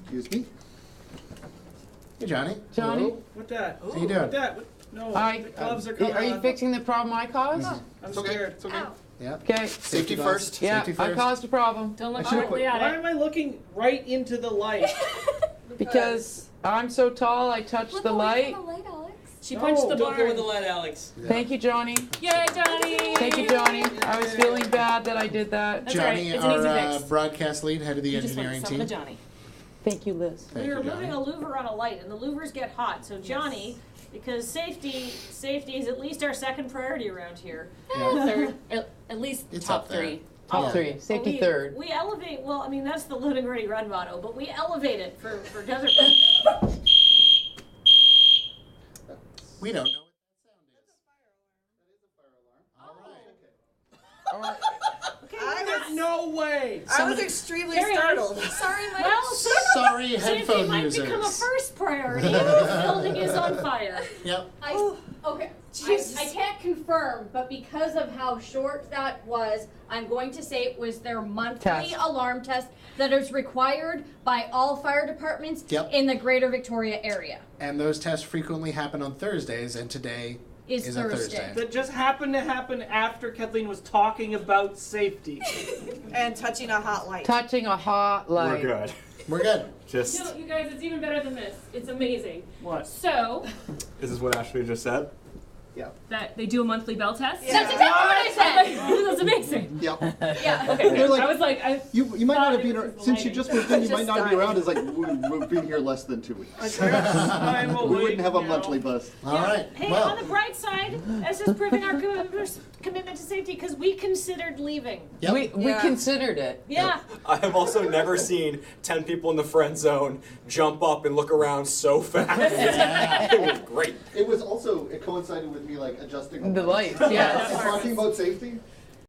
Excuse me. Hey, Johnny. Johnny? Hello? What that? How you doing? What that? What? No, Hi. the gloves are coming Are you on. fixing the problem I caused? I'm scared. It's okay. Yeah. Okay. Safety belts. first. Yeah, Safety I first. caused a problem Don't look should've directly at Why it. am I looking right into the light? because I'm so tall. I touched the light. She punched the Don't go with the barn. light, Alex. Yeah. Thank you, Johnny. Yay, Johnny! Thank you, Johnny. I was feeling bad that I did that. That's all right. Johnny, It's an easy our fix. broadcast lead, head of the You just want engineering some team. of Johnny. Thank you, Liz. Thank We were you, moving Johnny. a louver on a light, and the louvers get hot. So Johnny, because safety is at least our second priority around here. Yeah. Third, at least It's top up there. 3. Top Yeah. 3. Safety we, third. We elevate. Well, I mean that's the loading ready run motto, but we elevate it for desert. We don't know what that sound is. That is a fire alarm. All right. No way. I was extremely Carry on. startled. Sorry, Mike. Well, Sorry, safety headphone might users. become a first priority if the building is on fire. Yep. Okay, Jesus. I can't confirm, but because of how short that was, I'm going to say it was their monthly Test. alarm test that is required by all fire departments Yep. in the greater Victoria area. And those tests frequently happen on Thursdays, and today Is is a Thursday. Thursday. That just happened to happen after Kathleen was talking about safety. And touching a hot light. Touching a hot light. We're good. We're good. Just, No, you guys, it's even better than this. It's amazing. What? So, this is what Ashley just said. that they do a monthly bell test? Yeah. That's exactly what I said. That's amazing. Yep. Yeah. Okay, They're like- I was like, You might thought not have it been, was just since you lighting. just moved in, you might Just not be dying. around. It's like, we've been here less than 2 weeks. I guess I will We wait wouldn't have a now. monthly bus. All right. Hey, Well, on the bright side, this is proving our commitment to safety because we considered leaving. yep. We Yeah. considered it. Yeah. I have also never seen 10 people in the friend zone jump up and look around so fast. It was great. It was also, it coincided with me like adjusting The lights, yes. Talking about safety,